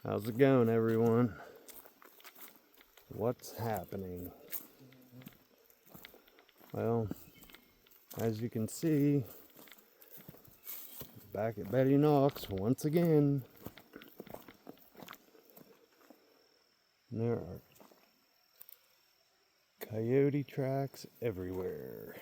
How's it going, everyone? What's happening? Well, as you can see, back at Betty Knox once again. There are coyote tracks everywhere.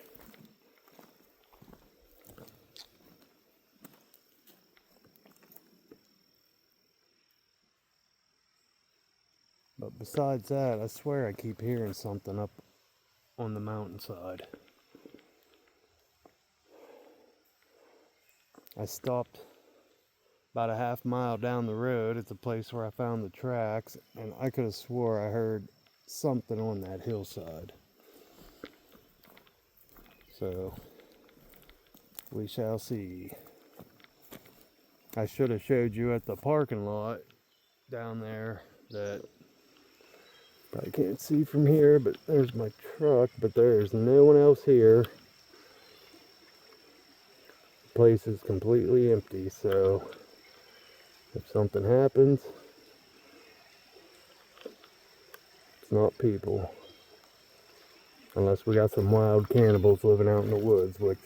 But besides that, I swear I keep hearing something up on the mountainside. I stopped about a half mile down the road at the place where I found the tracks, and I could have swore I heard something on that hillside. So, we shall see. I should have showed you at the parking lot down there that probably can't see from here, but there's my truck, but there's no one else here. The place is completely empty, so if something happens, it's not people. Unless we got some wild cannibals living out in the woods, which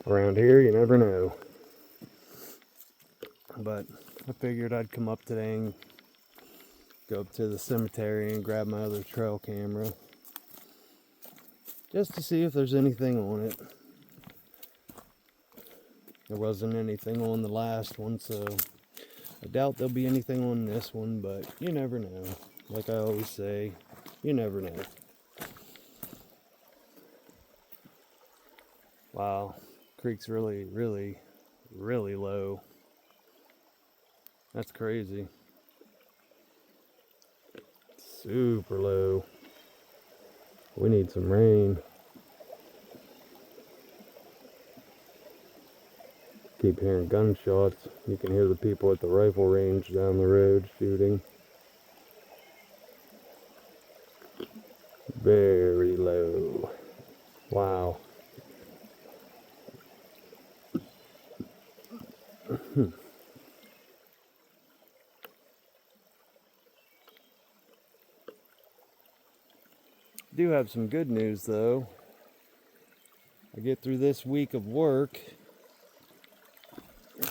around here you never know. But I figured I'd come up today and go up to the cemetery and grab my other trail camera just to see if there's anything on it. There wasn't anything on the last one, so I doubt there'll be anything on this one, but you never know. Like I always say, you never know. Wow, creek's really low. That's crazy. Super low. We need some rain. Keep hearing gunshots. You can hear the people at the rifle range down the road shooting. Very low. Wow. Do have some good news though. I get through this week of work, and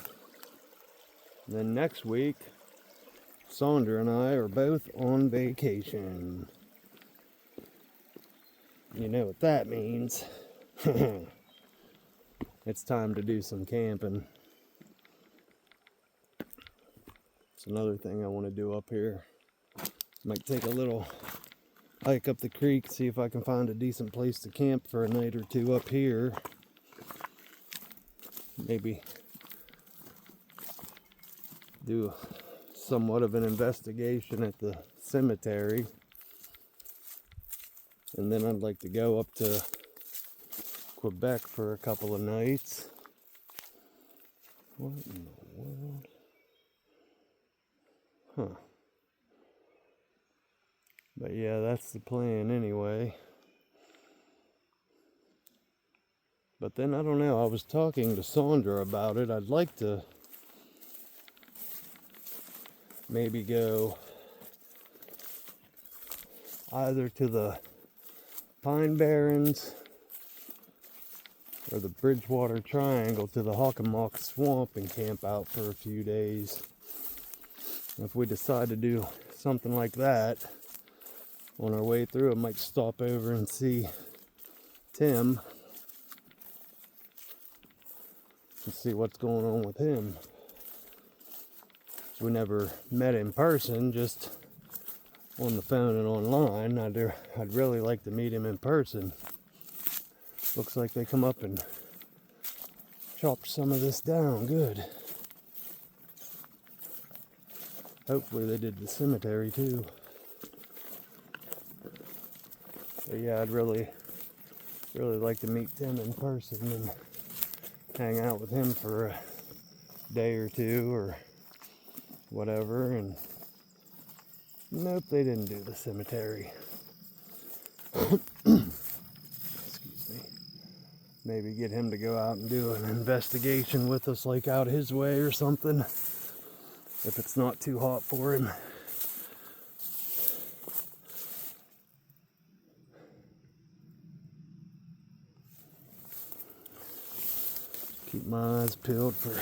then next week Sandra and I are both on vacation. You know what that means. It's time to do some camping. It's another thing I want to do up here. Might take a little hike up the creek, see if I can find a decent place to camp for a night or two up here. Maybe do somewhat of an investigation at the cemetery. And then I'd like to go up to Quebec for a couple of nights. What in the world? Huh. But yeah, that's the plan anyway. But then I don't know, I was talking to Sandra about it. I'd like to maybe go either to the Pine Barrens or the Bridgewater Triangle to the Hockomock Swamp and camp out for a few days. If we decide to do something like that, on our way through, I might stop over and see Tim and see what's going on with him. We never met in person, just on the phone and online. I'd really like to meet him in person. Looks like they come up and chopped some of this down good. Hopefully they did the cemetery too. But yeah, I'd really like to meet Tim in person and hang out with him for a day or two or whatever. And nope, they didn't do the cemetery. Excuse me. Maybe get him to go out and do an investigation with us, like out his way or something. if it's not too hot for him. Keep my eyes peeled for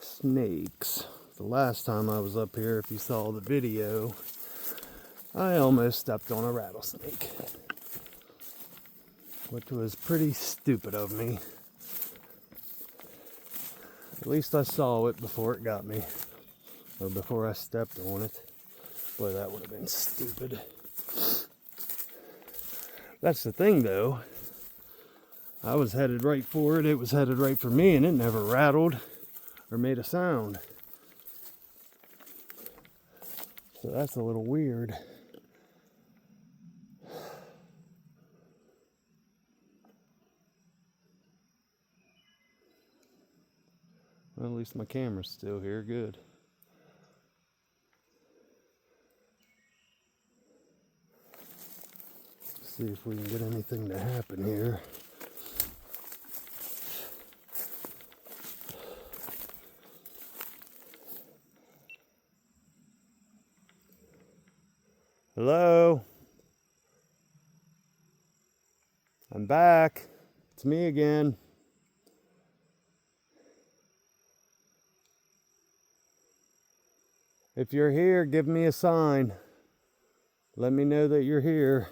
snakes. The last time I was up here, if you saw the video, I almost stepped on a rattlesnake, which was pretty stupid of me. At least I saw it before it got me, or before I stepped on it. Boy, that would have been stupid. That's the thing though. I was headed right for it, it was headed right for me, and it never rattled or made a sound. So that's a little weird. Well, at least my camera's still here, good. See if we can get anything to happen here. Hello? I'm back. It's me again. If you're here, give me a sign. Let me know that you're here.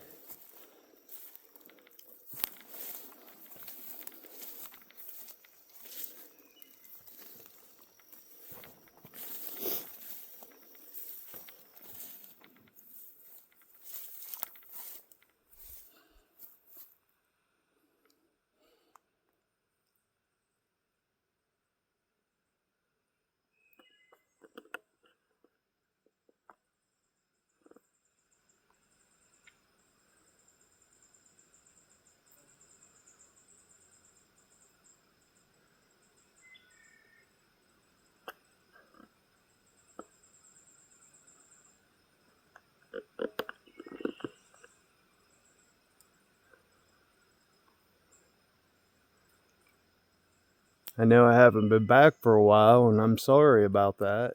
I know I haven't been back for a while, and I'm sorry about that.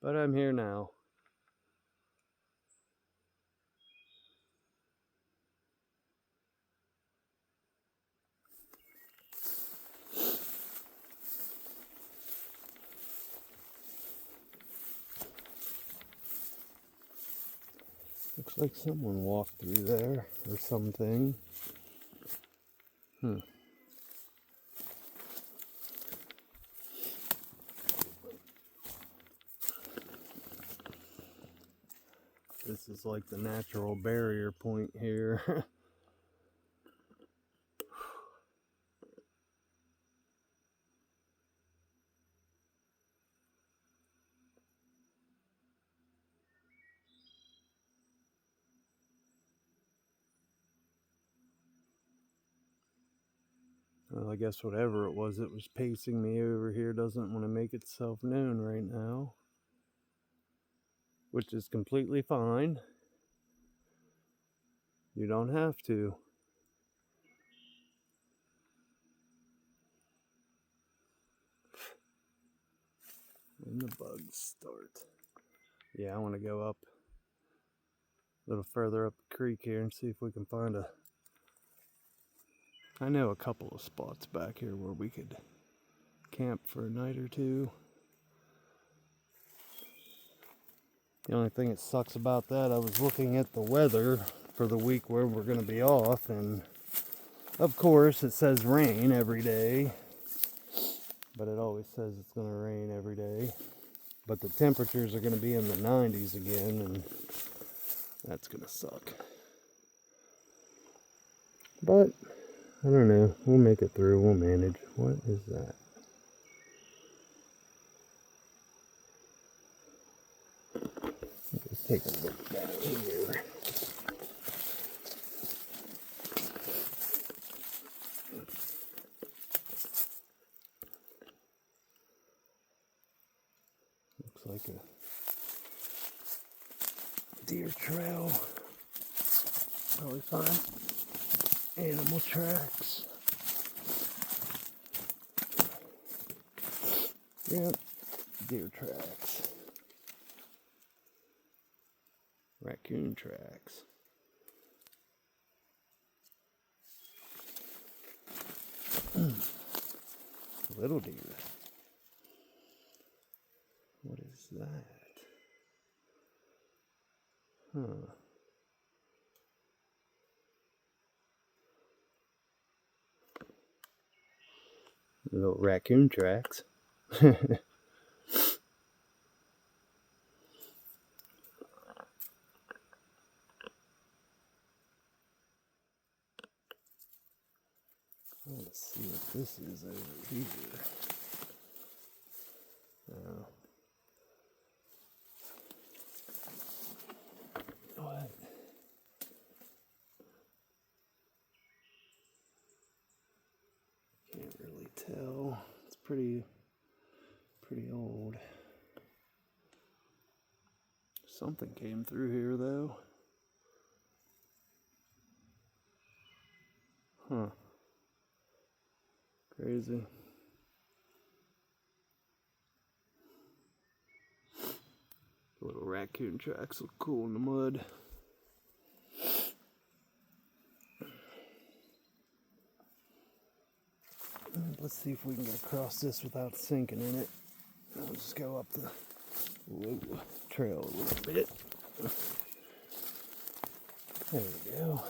But I'm here now. Looks like someone walked through there or something. This is like the natural barrier point here. Well, I guess whatever it was pacing me over here doesn't want to make itself known right now, which is completely fine. You don't have to. When the bugs start. Yeah, I want to go up a little further up the creek here and see if we can find I know a couple of spots back here where we could camp for a night or two. The only thing that sucks about that, I was looking at the weather for the week where we're going to be off, and of course it says rain every day, but it always says it's going to rain every day. But the temperatures are going to be in the 90s again, and that's going to suck. But I don't know, we'll make it through, we'll manage. What is that? Let's take a look down here. Looks like a deer trail. Probably find animal tracks. Yep, deer tracks. Raccoon tracks. Little deer. What is that? Huh. Little raccoon tracks. Let's see what this is over here. Oh. What? Can't really tell. It's pretty old. Something came through here though. Huh. Crazy. The little raccoon tracks look cool in the mud. Let's see if we can get across this without sinking in it. I'll just go up the trail a little bit. There we go.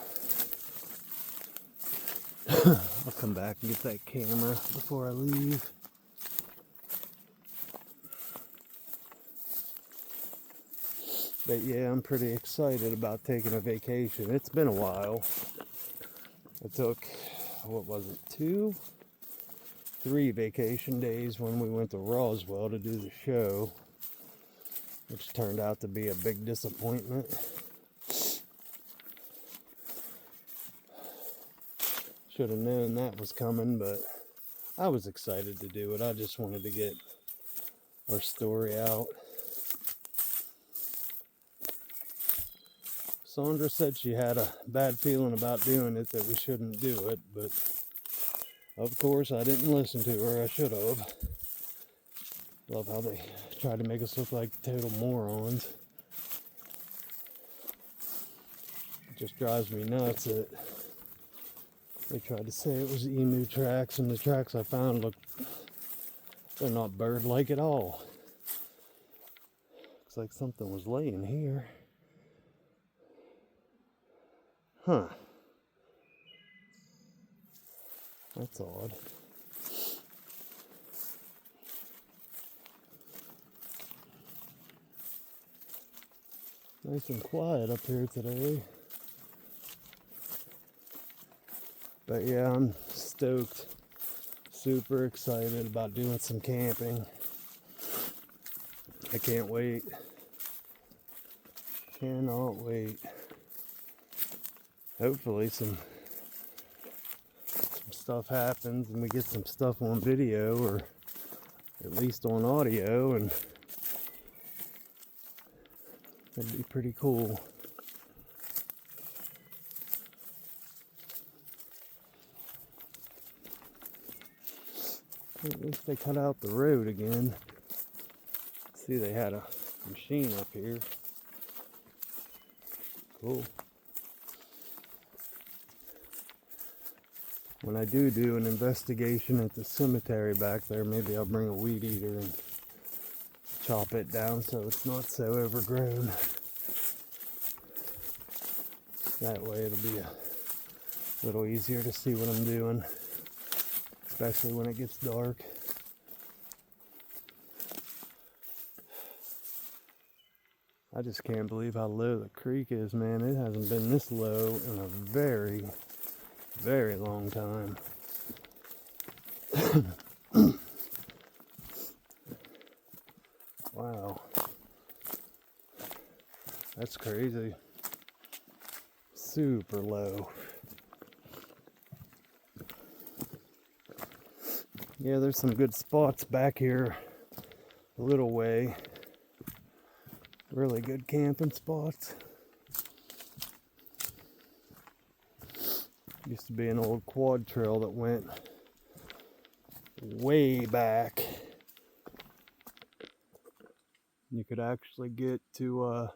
I'll come back and get that camera before I leave. But yeah, I'm pretty excited about taking a vacation. It's been a while. I took, what was it, 3 vacation days when we went to Roswell to do the show, which turned out to be a big disappointment. Should have known that was coming, but I was excited to do it. I just wanted to get our story out. Sandra said she had a bad feeling about doing it, that we shouldn't do it, but of course I didn't listen to her. I should have. Love how they tried to make us look like total morons. It just drives me nuts that they tried to say it was emu tracks, and the tracks I found they're not bird-like at all. Looks like something was laying here. Huh. That's odd. Nice and quiet up here today. But yeah, I'm stoked. Super excited about doing some camping. I can't wait. Cannot wait. Hopefully some stuff happens and we get some stuff on video, or at least on audio, and that'd be pretty cool. At least they cut out the road again. See, they had a machine up here. Cool. When I do an investigation at the cemetery back there, maybe I'll bring a weed eater and chop it down so it's not so overgrown. That way it'll be a little easier to see what I'm doing, especially when it gets dark. I just can't believe how low the creek is, man. It hasn't been this low in a very, very long time. Wow. That's crazy. Super low. Yeah, there's some good spots back here a little way. Really good camping spots. Used to be an old quad trail that went way back You could actually get to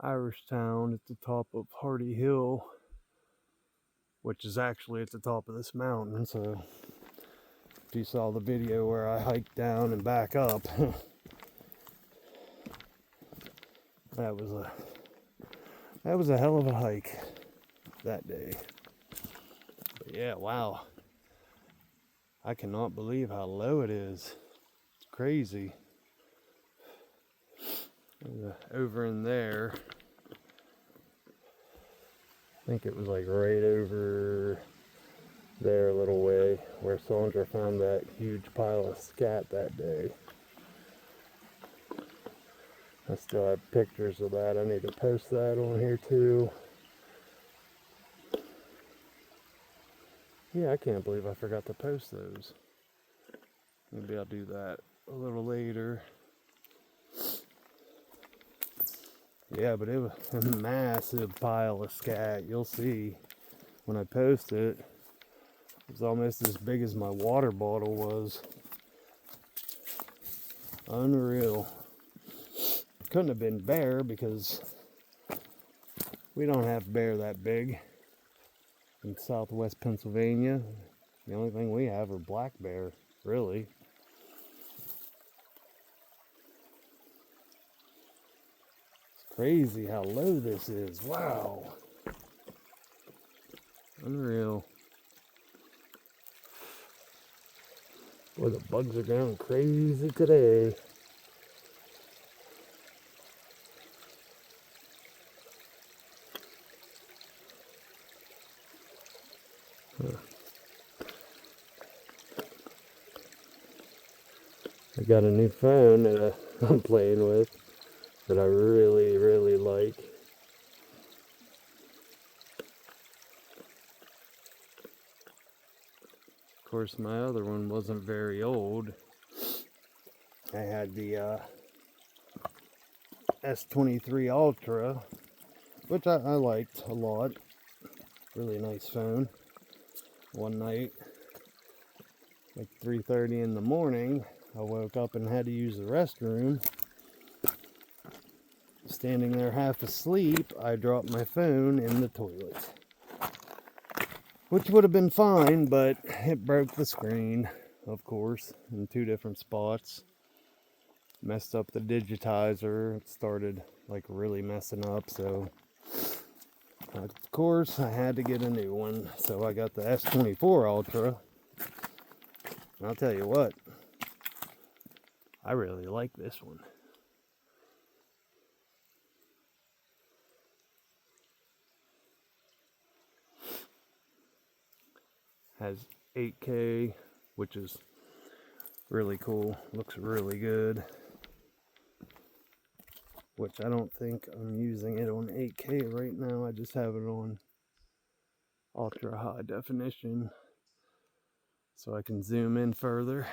Irishtown at the top of Hardy Hill, which is actually at the top of this mountain. So if you saw the video where I hiked down and back up, that was a hell of a hike that day. But yeah, wow. I cannot believe how low it is. It's crazy. Over in there, I think it was like right over there a little way where Sandra found that huge pile of scat that day. I still have pictures of that. I need to post that on here too. Yeah, I can't believe I forgot to post those. Maybe I'll do that a little later. Yeah, but it was a massive pile of scat. You'll see when I post it. It was almost as big as my water bottle was. Unreal. Couldn't have been bear because we don't have bear that big in southwest Pennsylvania. The only thing we have are black bear, really. It's crazy how low this is. Wow. Unreal. Boy, the bugs are going crazy today. I got a new phone that I'm playing with that I really, really like. Of course, my other one wasn't very old. I had the S23 Ultra, which I liked a lot. Really nice phone. One night, like 3:30 in the morning, I woke up and had to use the restroom. Standing there half asleep, I dropped my phone in the toilet. Which would have been fine, but it broke the screen, of course, in 2 different spots. Messed up the digitizer. It started like really messing up, so of course I had to get a new one. So I got the S24 Ultra. And I'll tell you what, I really like this one. Has 8K, which is really cool. Looks really good. Which I don't think I'm using it on 8K right now. I just have it on ultra high definition so I can zoom in further.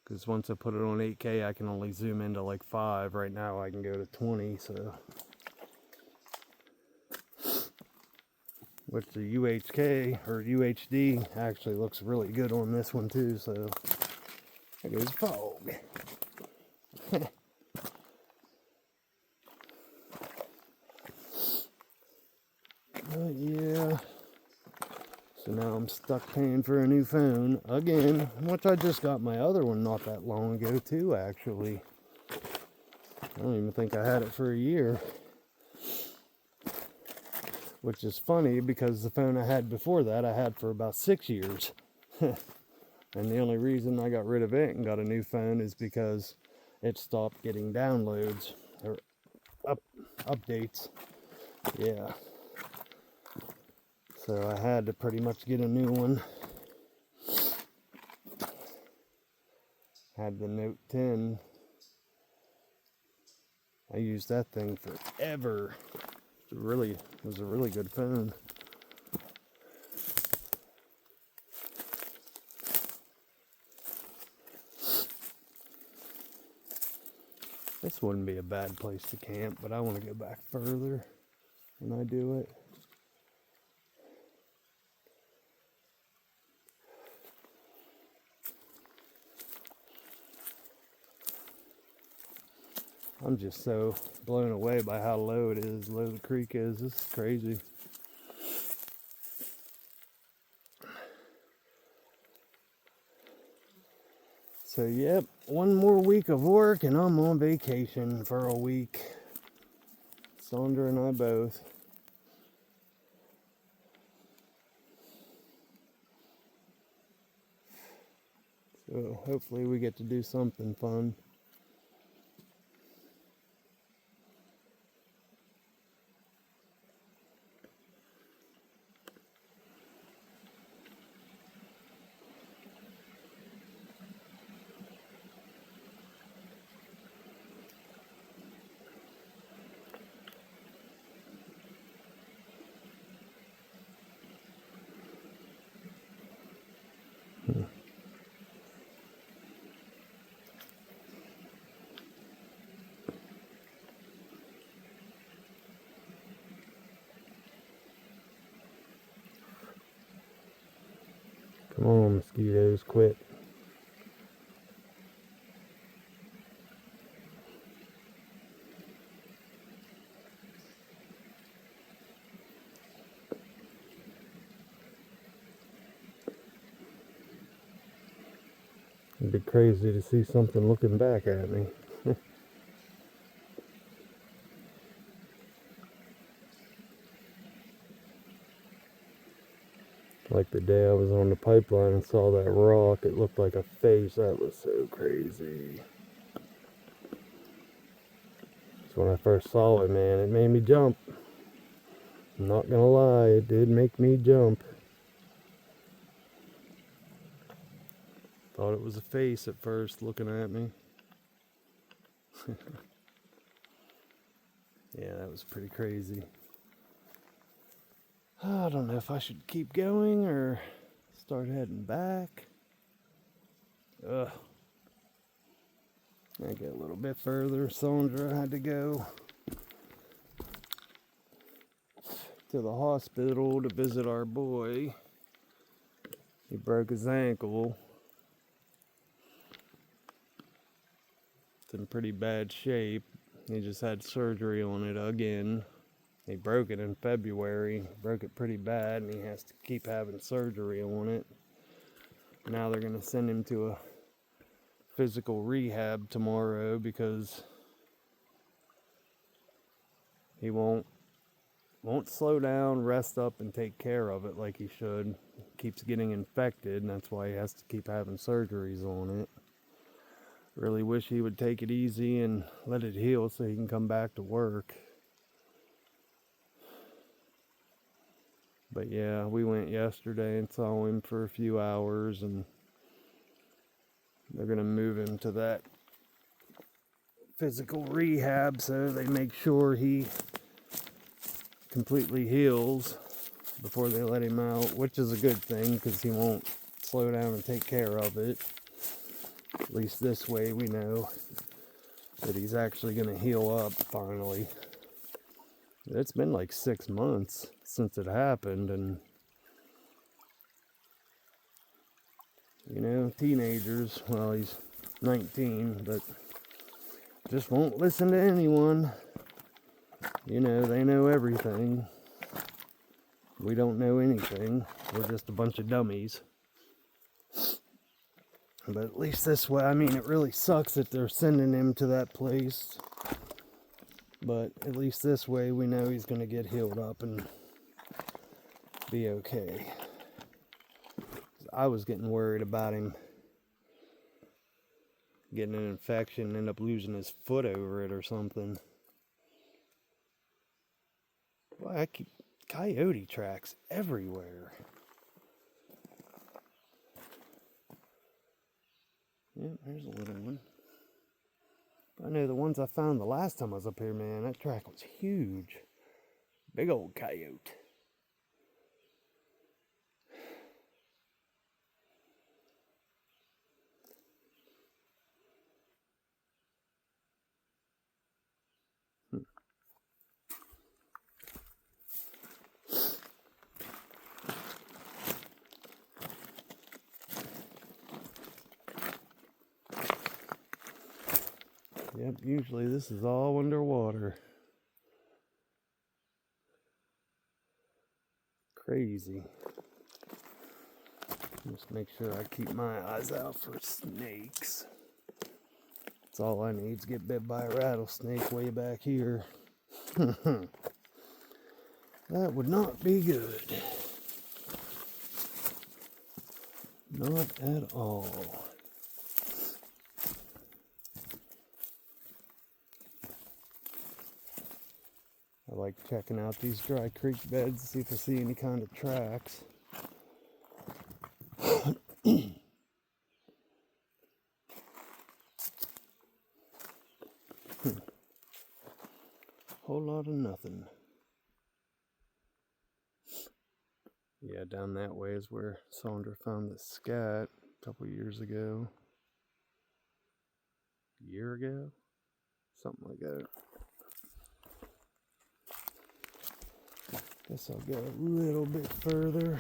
Because once I put it on 8K, I can only zoom into like 5. Right now I can go to 20, so. Which the UHK or UHD actually looks really good on this one too, so. There goes fog. But yeah. So now I'm stuck paying for a new phone again, which I just got my other one not that long ago too, actually. I don't even think I had it for a year. Which is funny because the phone I had before that I had for about 6 years. And the only reason I got rid of it and got a new phone is because it stopped getting downloads or updates. Yeah. So I had to pretty much get a new one. Had the Note 10. I used that thing forever. It was a really good phone. This wouldn't be a bad place to camp, but I want to go back further when I do it. I'm just so blown away by how low it is, low the creek is. This is crazy. So, yep, one more week of work and I'm on vacation for a week. Sandra and I both. So, hopefully we get to do something fun. Come on, mosquitoes, quit. It'd be crazy to see something looking back at me. Like the day I was on the pipeline and saw that rock, it looked like a face. That was so crazy. So when I first saw it, man, it made me jump. I'm not gonna lie, it did make me jump. Thought it was a face at first looking at me. Yeah, that was pretty crazy. I don't know if I should keep going or start heading back. Ugh. I get a little bit further. Sandra had to go to the hospital to visit our boy. He broke his ankle. It's in pretty bad shape. He just had surgery on it again. He broke it in February, broke it pretty bad, and he has to keep having surgery on it. Now they're going to send him to a physical rehab tomorrow because he won't slow down, rest up, and take care of it like he should. Keeps getting infected, and that's why he has to keep having surgeries on it. Really wish he would take it easy and let it heal so he can come back to work. But yeah, we went yesterday and saw him for a few hours, and they're going to move him to that physical rehab so they make sure he completely heals before they let him out, which is a good thing because he won't slow down and take care of it. At least this way we know that he's actually going to heal up finally. It's been like 6 months since it happened, and you know, teenagers, well, he's 19, but just won't listen to anyone. You know, they know everything. We don't know anything. We're just a bunch of dummies. But at least this way, I mean, it really sucks that they're sending him to that place. But at least this way, we know he's going to get healed up and be okay. I was getting worried about him getting an infection and end up losing his foot over it or something. Boy, I keep coyote tracks everywhere. Yeah, there's a little one. I know the ones I found the last time I was up here, man, that track was huge. Big old coyote. Yep, usually this is all underwater. Crazy. Just make sure I keep my eyes out for snakes. That's all I need to get bit by a rattlesnake way back here. That would not be good. Not at all. I like checking out these dry creek beds to see if I see any kind of tracks. Whole lot of nothing. Yeah, down that way is where Sandra found the scat a couple years ago. A year ago? Something like that. Guess I'll go a little bit further.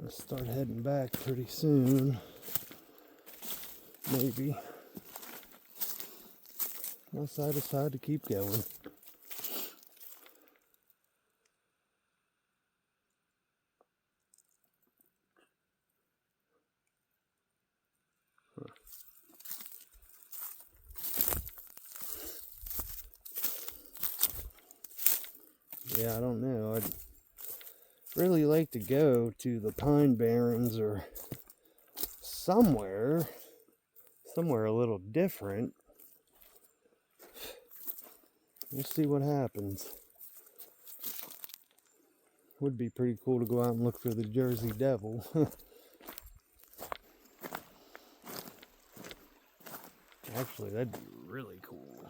I'll start heading back pretty soon. Maybe. Unless I decide to keep going. Yeah, I don't know. I'd really like to go to the Pine Barrens or somewhere a little different. We'll see what happens. Would be pretty cool to go out and look for the Jersey Devil. Actually, that'd be really cool.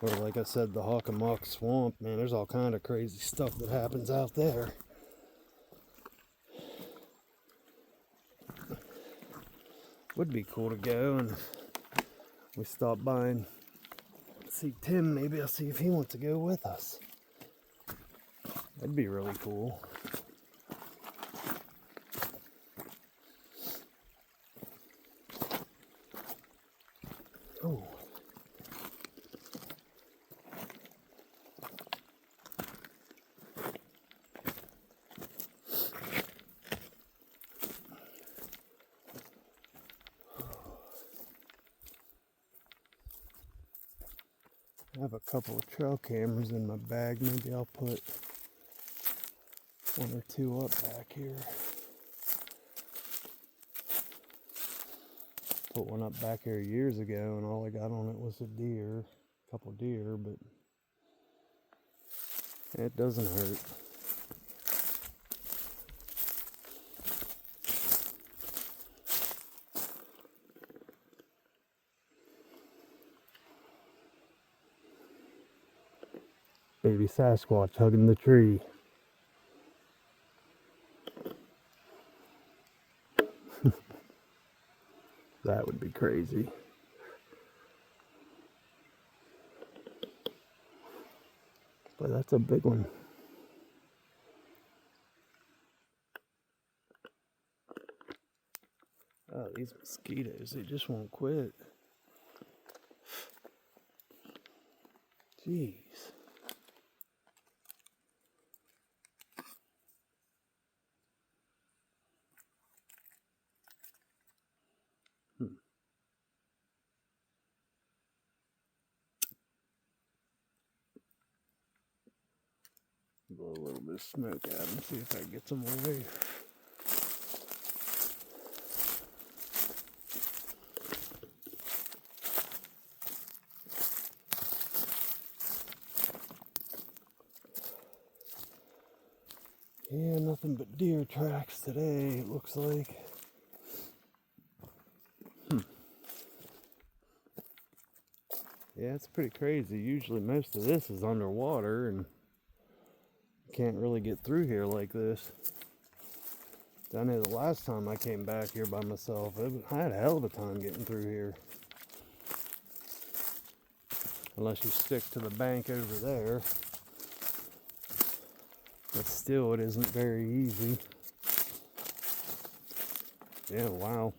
Or like I said, the Knox Swamp, man, there's all kind of crazy stuff that happens out there. Would be cool to go, and we stop by and see Tim. Maybe I'll see if he wants to go with us. That'd be really cool. Oh. I have a couple of trail cameras in my bag. Maybe I'll put one or two up back here. Put one up back here years ago, and all I got on it was a deer, a couple deer, but it doesn't hurt. Baby Sasquatch hugging the tree. That would be crazy. But that's a big one. Oh, these mosquitoes, they just won't quit. Jeez. Blow a little bit of smoke out and see if I can get some away. Yeah, nothing but deer tracks today, it looks like. Yeah, it's pretty crazy. Usually most of this is underwater and you can't really get through here like this. I know the last time I came back here by myself, I had a hell of a time getting through here. Unless you stick to the bank over there. But still, it isn't very easy. Yeah, wow.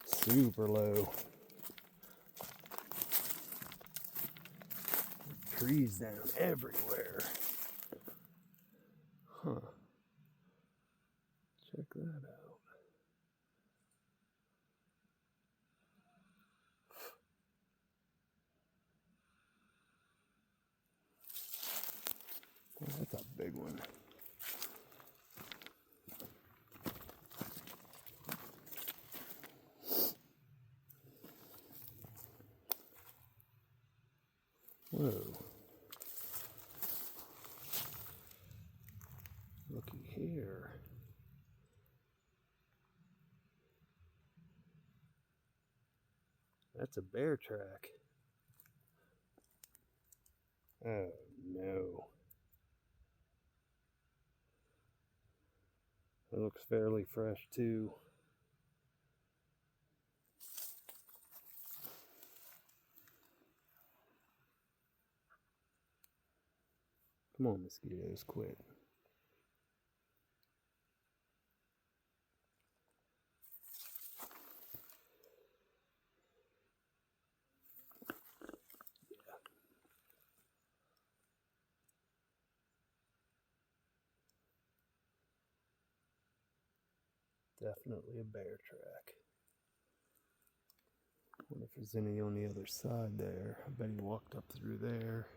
Super low. Trees down everywhere. Huh. Check that out. Oh, that's a big one. Whoa. Looky here. That's a bear track. Oh no. It looks fairly fresh too. Come on, mosquitoes, quit. Definitely a bear track. Wonder if there's any on the other side there. I bet he walked up through there.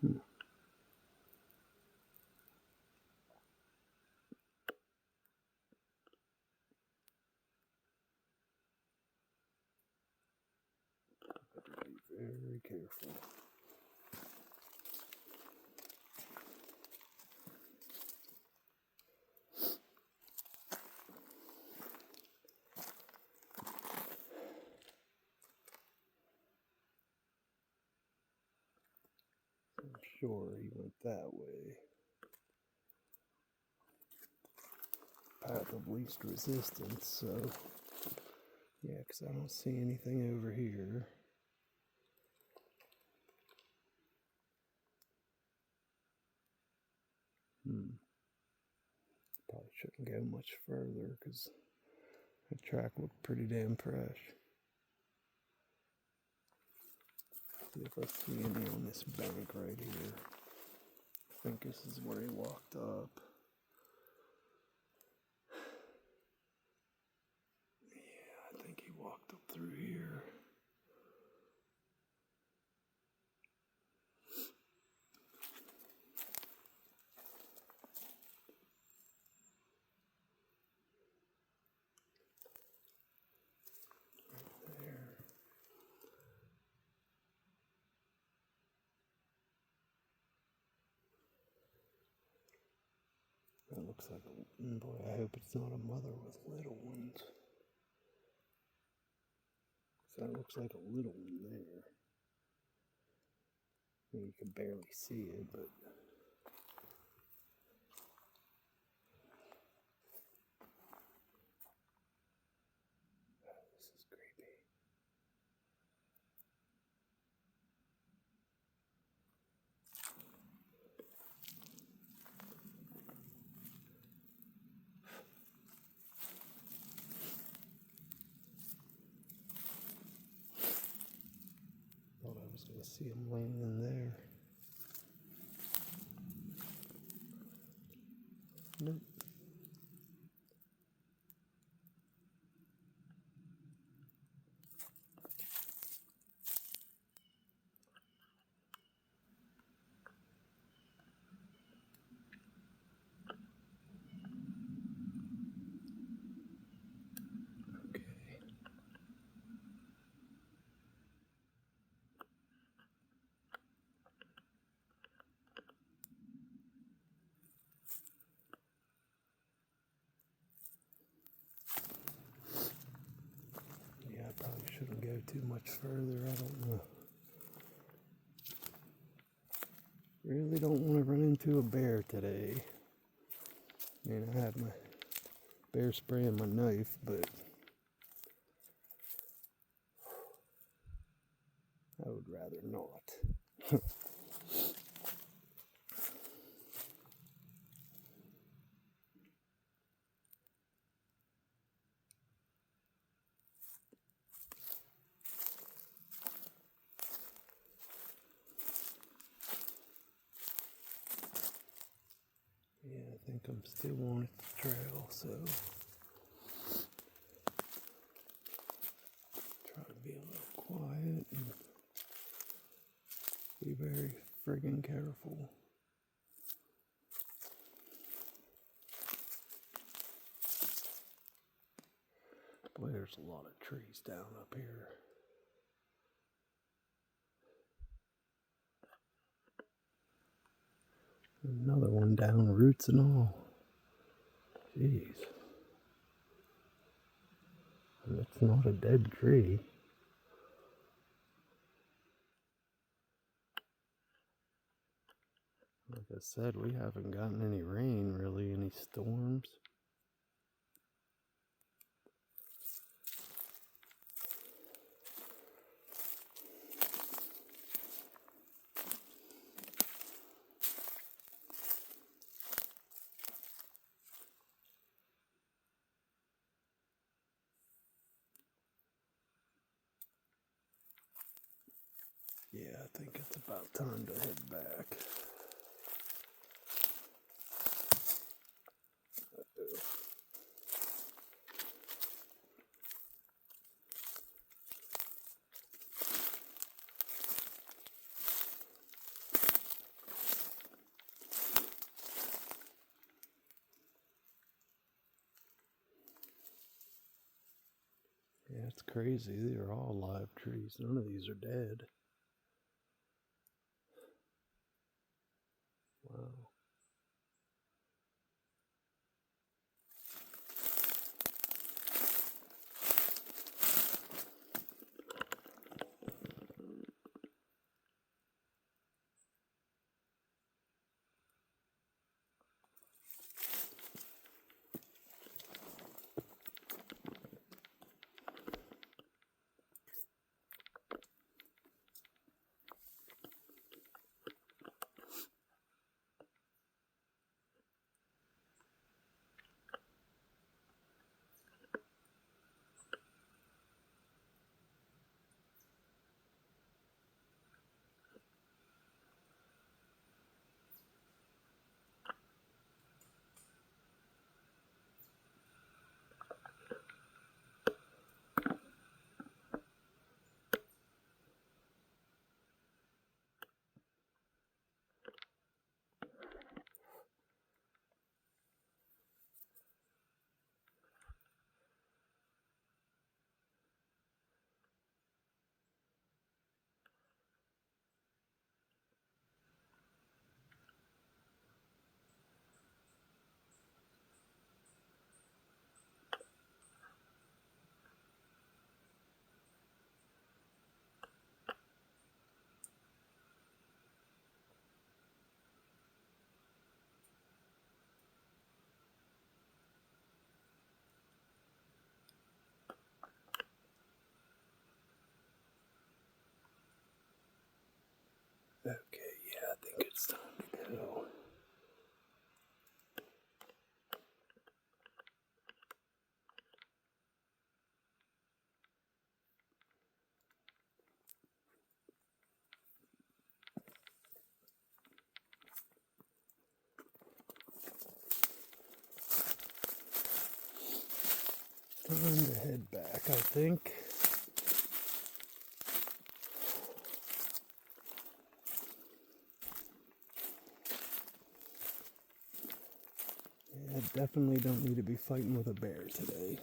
Be very careful. I'm sure he went that way. Path of least resistance, so yeah, because I don't see anything over here. Probably shouldn't go much further because the track looked pretty damn fresh. See if I see any on this bank right here. I think this is where he walked up. Yeah, I think he walked up through here. That looks like a, boy, I hope it's not a mother with little ones. So that looks like a little one there. I mean, you can barely see it, but this is creepy. Thought I was going to see him laying in there. Nope. Okay. Yeah, I probably shouldn't go too much further. I don't know. Really don't want to run into a bear today. I mean, I have my bear spray and my knife, but I would rather not. Yeah, I think I'm still on the trail, so try to be a little quiet and be very friggin' careful. Boy, there's a lot of trees down up here. Another one down, roots and all. Jeez. And it's not a dead tree. Like I said, we haven't gotten any rain, really, any storms. Yeah, I think it's about time to head back. Yeah, it's crazy. These are all live trees. None of these are dead. Wow. Okay, yeah, I think it's time to go. Time to head back, I think. Yeah, definitely don't need to be fighting with a bear today.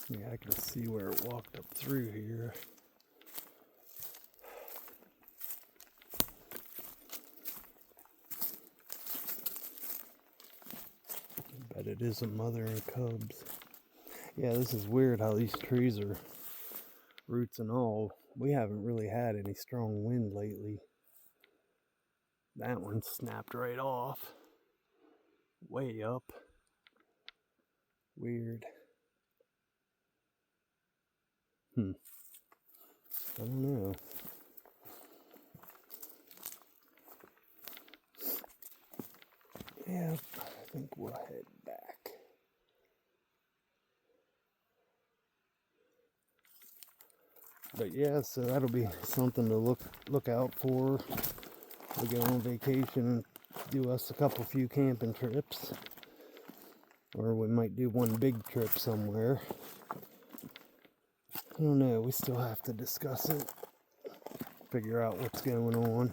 Yeah, I can see where it walked up through here. I bet it is a mother and cubs. Yeah, this is weird how these trees are roots and all. We haven't really had any strong wind lately. That one snapped right off. Way up. Weird. I don't know. Yeah, I think we'll head back. But yeah, so that'll be something to look out for. We go on vacation and do us a few camping trips. Or we might do one big trip somewhere. I don't know, we still have to discuss it. Figure out what's going on.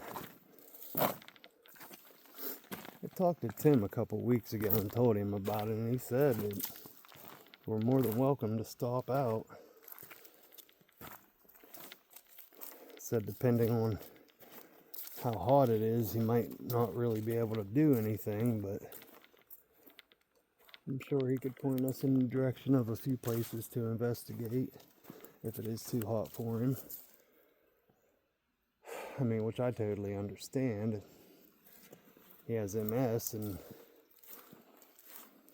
I talked to Tim a couple weeks ago and told him about it, and he said that we're more than welcome to stop out. Said depending on how hot it is, he might not really be able to do anything, but I'm sure he could point us in the direction of a few places to investigate if it is too hot for him. I mean, which I totally understand. He has MS and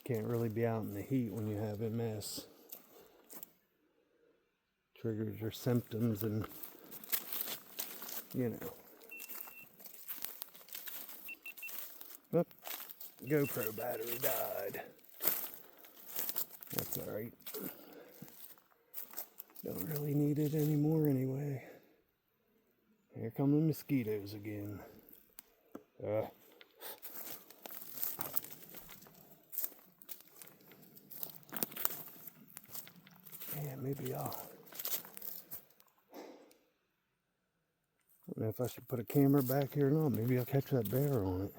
can't really be out in the heat when you have MS. Triggers your symptoms and, you know. Oop, GoPro battery died. That's alright. Don't really need it anymore anyway. Here come the mosquitoes again. Yeah, maybe I don't know if I should put a camera back here or not. Maybe I'll catch that bear on it.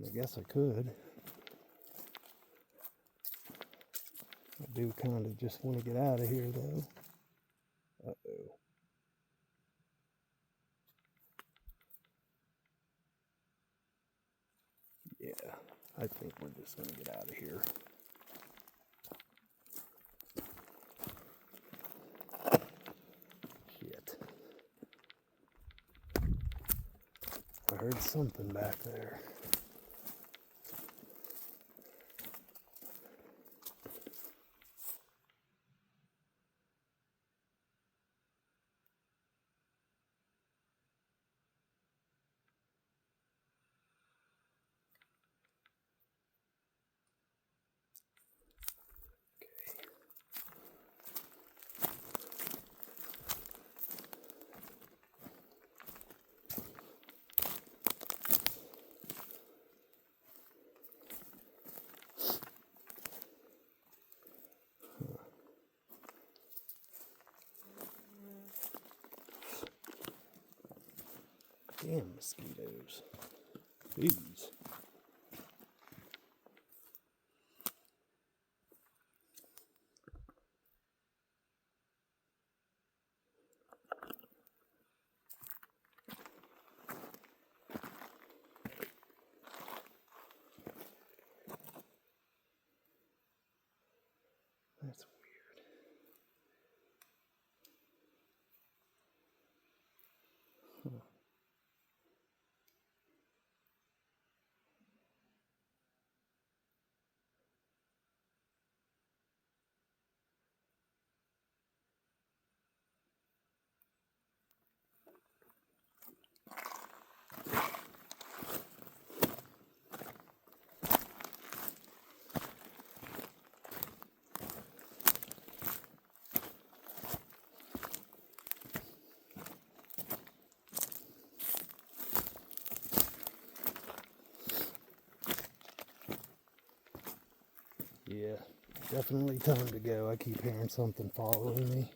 I guess I could. I do kind of just want to get out of here though. Uh-oh. Yeah, I think we're just going to get out of here. Shit. I heard something back there. Damn mosquitoes. Jeez. That's weird. Huh. Definitely time to go. I keep hearing something following me.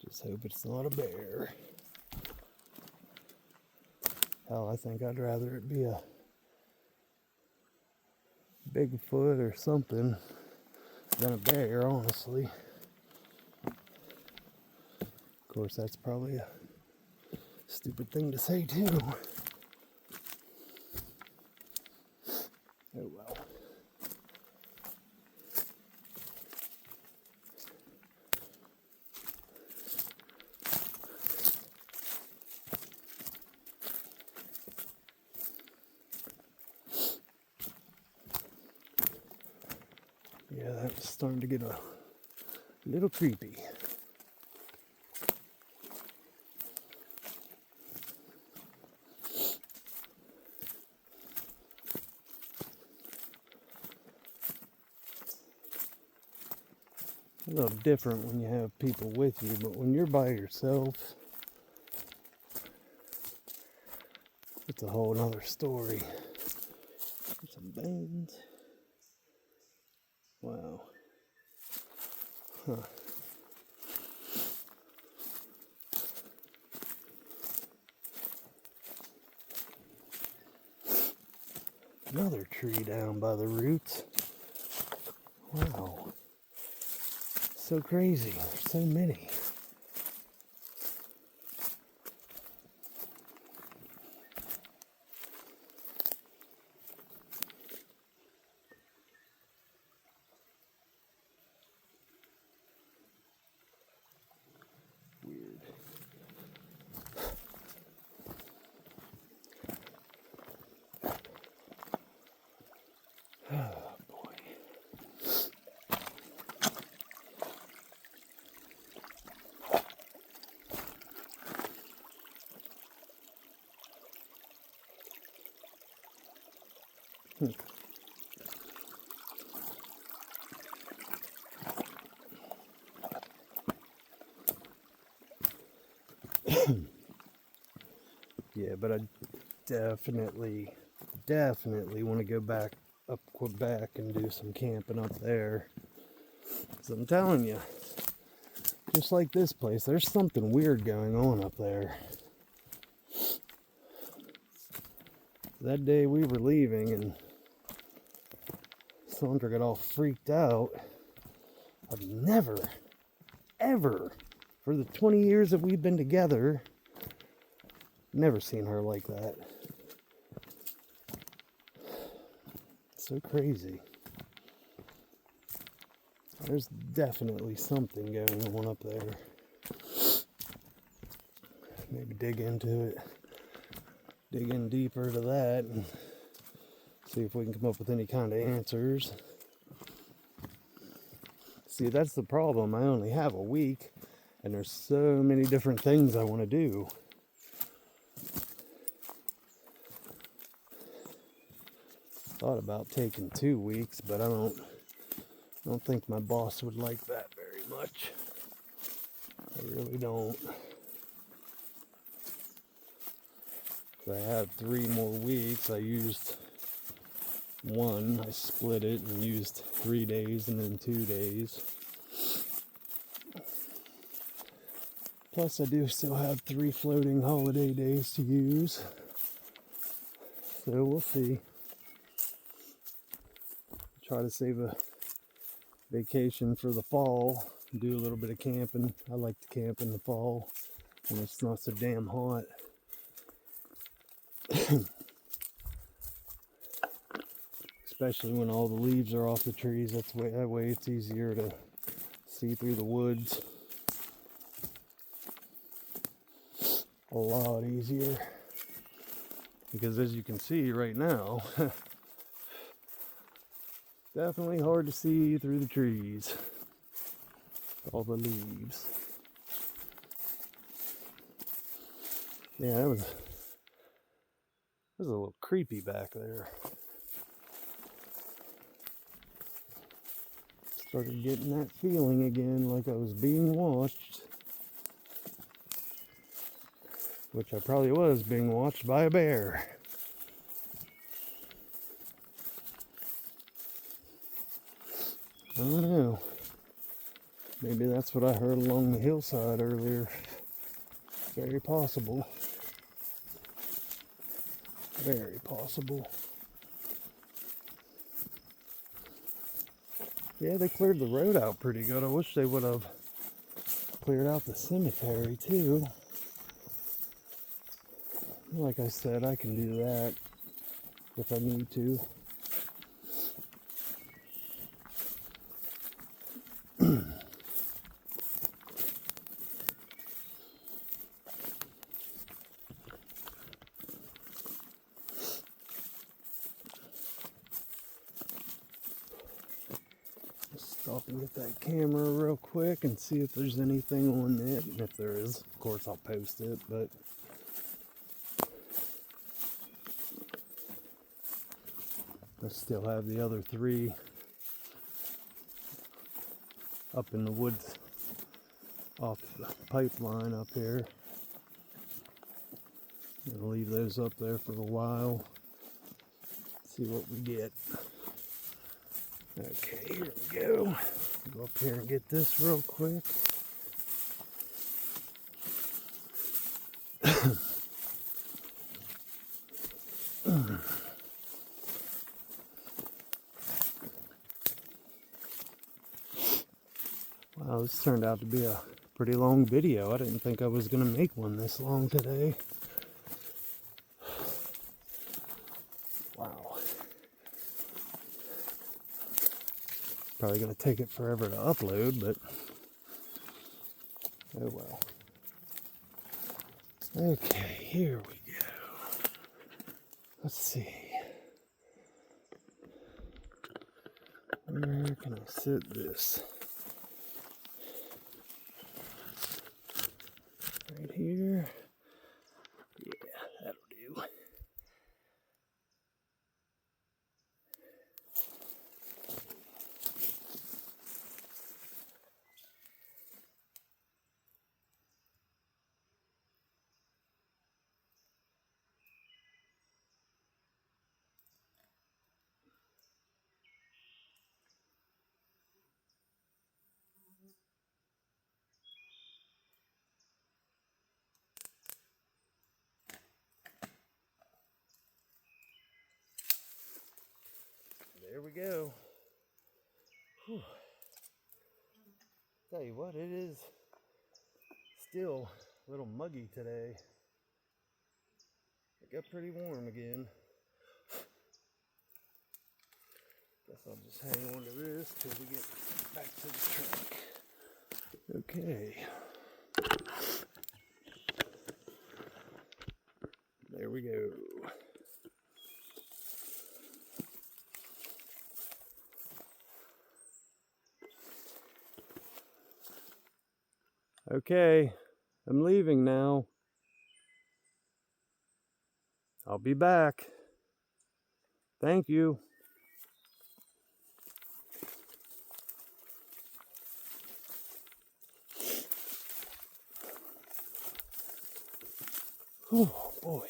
Just hope it's not a bear. Hell, I think I'd rather it be a Bigfoot or something than a bear, honestly. Of course, that's probably a stupid thing to say too. Oh well. Yeah, that's starting to get a little creepy. A little different when you have people with you, but when you're by yourself, it's a whole nother story. There's some bones. Wow. Huh. Another tree down by the roots. Wow. So crazy. There's so many. Weird. Oh boy. Yeah, but I definitely want to go back up Quebec and do some camping up there. Because I'm telling you, just like this place, there's something weird going on up there. That day we were leaving and Sandra got all freaked out. I've never, ever, for the 20 years that we've been together, never seen her like that. So crazy. There's definitely something going on up there. Maybe dig into it. Dig in deeper to that and see if we can come up with any kind of answers. See, that's the problem. I only have a week and there's so many different things I want to do. Thought about taking 2 weeks, but I don't think my boss would like that very much. I really don't. I had 3 more weeks. I used 1. I split it and used 3 days and then 2 days. Plus I do still have 3 floating holiday days to use. So we'll see. Try to save a vacation for the fall. Do a little bit of camping. I like to camp in the fall when it's not so damn hot. Especially when all the leaves are off the trees. That way it's easier to see through the woods. A lot easier. Because as you can see right now, definitely hard to see through the trees. All the leaves. Yeah, it was a little creepy back there. Started getting that feeling again, like I was being watched. which I probably was being watched by a bear. I don't know. Maybe that's what I heard along the hillside earlier. Very possible. Very possible. Yeah, they cleared the road out pretty good. I wish they would have cleared out the cemetery too. Like I said, I can do that if I need to. Stop and get that camera real quick and see if there's anything on it. And if there is, of course, I'll post it. But I still have the other 3 up in the woods off the pipeline up here. I'm gonna leave those up there for a while. See what we get. Okay, here we go. Go up here and get this real quick. Wow, this turned out to be a pretty long video. I didn't think I was going to make one this long today. Wow. Probably going to take it forever to upload, but oh well. Okay, here we go. Let's see. Where can I sit this? Right here. Yeah, that'll do. There we go. Whew. Tell you what, it is still a little muggy today. It got pretty warm again. Guess I'll just hang on to this till we get back to the truck. Okay. There we go. Okay, I'm leaving now. I'll be back. Thank you. Oh boy,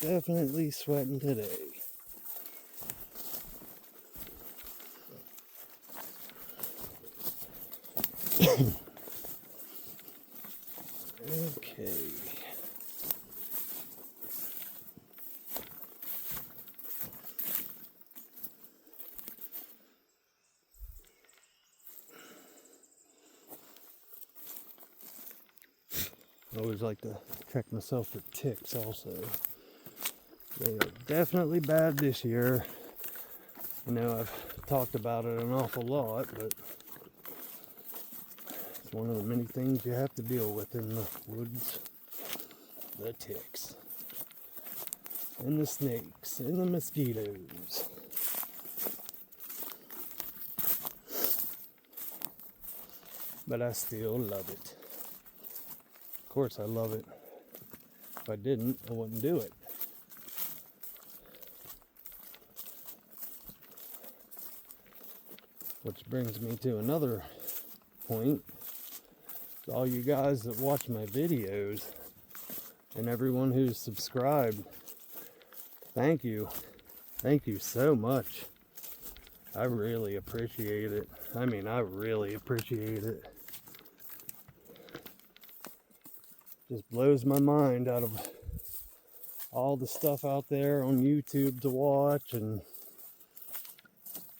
definitely sweating today. Okay. I always like to check myself for ticks also. They are definitely bad this year. I know I've talked about it an awful lot, but it's one of the many things you have to deal with in the woods. The ticks. And the snakes. And the mosquitoes. But I still love it. Of course I love it. If I didn't, I wouldn't do it. Which brings me to another point. All you guys that watch my videos, And everyone who's subscribed, thank you. Thank you so much. I really appreciate it. I mean, I really appreciate it. Just blows my mind out of all the stuff out there on YouTube to watch and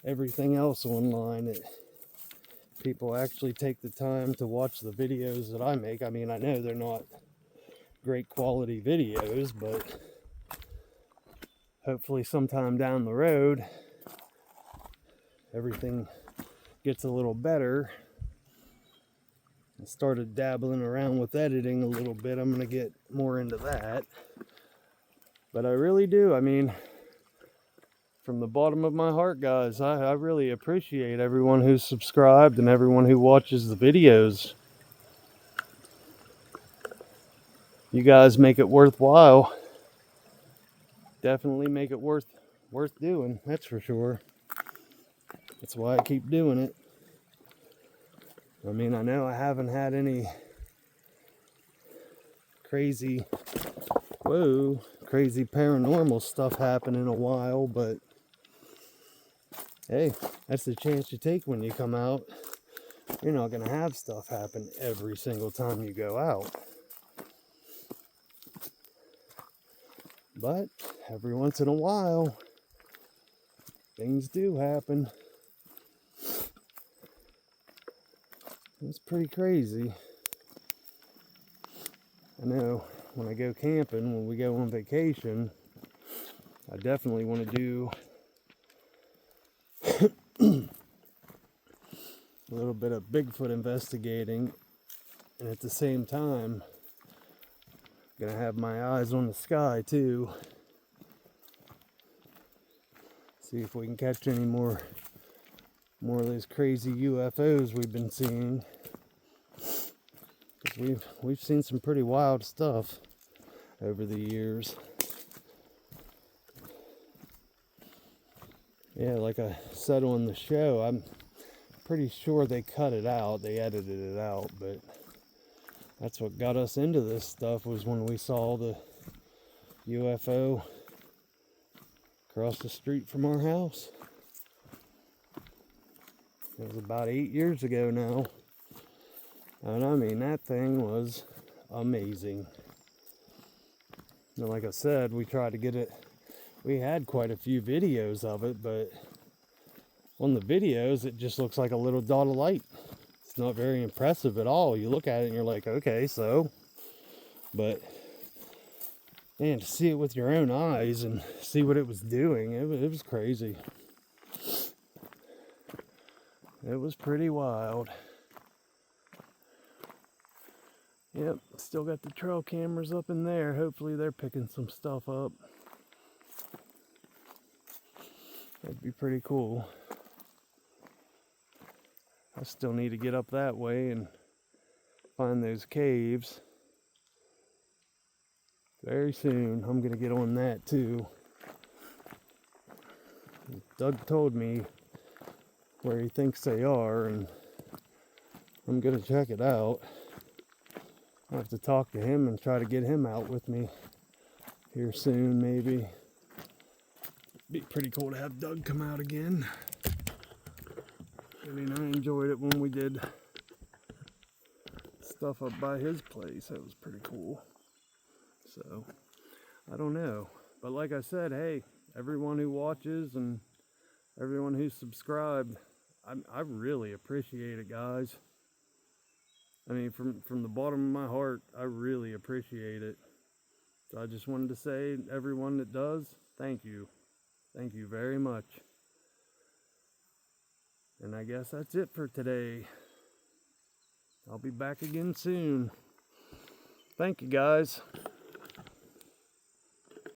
everything else online. People actually take the time to watch the videos that I make. I mean, I know they're not great quality videos, but hopefully sometime down the road everything gets a little better. I started dabbling around with editing a little bit. I'm going to get more into that. But I really do. I mean, from the bottom of my heart, guys, I really appreciate everyone who's subscribed and everyone who watches the videos. You guys make it worthwhile. Definitely make it worth doing, that's for sure. That's why I keep doing it. I mean, I know I haven't had any crazy paranormal stuff happen in a while, but hey, that's the chance you take when you come out. You're not going to have stuff happen every single time you go out. But every once in a while, things do happen. It's pretty crazy. I know when I go camping, when we go on vacation, I definitely want to do a little bit of Bigfoot investigating, and at the same time, I'm gonna have my eyes on the sky too. See if we can catch any more of those crazy UFOs we've been seeing. Because we've seen some pretty wild stuff over the years. Yeah, like I said on the show, I'm pretty sure they cut it out. They edited it out, but that's what got us into this stuff, was when we saw the UFO across the street from our house. It was about 8 years ago now. And I mean, that thing was amazing. And like I said, we tried to get it. We had quite a few videos of it, but on the videos, it just looks like a little dot of light. It's not very impressive at all. You look at it and you're like, okay, so. But, man, to see it with your own eyes and see what it was doing, it was crazy. It was pretty wild. Yep, still got the trail cameras up in there. Hopefully they're picking some stuff up. That'd be pretty cool. I still need to get up that way and find those caves. Very soon, I'm gonna get on that too. Doug told me where he thinks they are, and I'm gonna check it out. I'll have to talk to him and try to get him out with me here soon, maybe. Be pretty cool to have Doug come out again. I mean, I enjoyed it when we did stuff up by his place. That was pretty cool. So, I don't know. But like I said, hey, everyone who watches and everyone who's subscribed, I really appreciate it, guys. I mean, from the bottom of my heart, I really appreciate it. So I just wanted to say, everyone that does, thank you. Thank you very much. And I guess that's it for today. I'll be back again soon. Thank you, guys.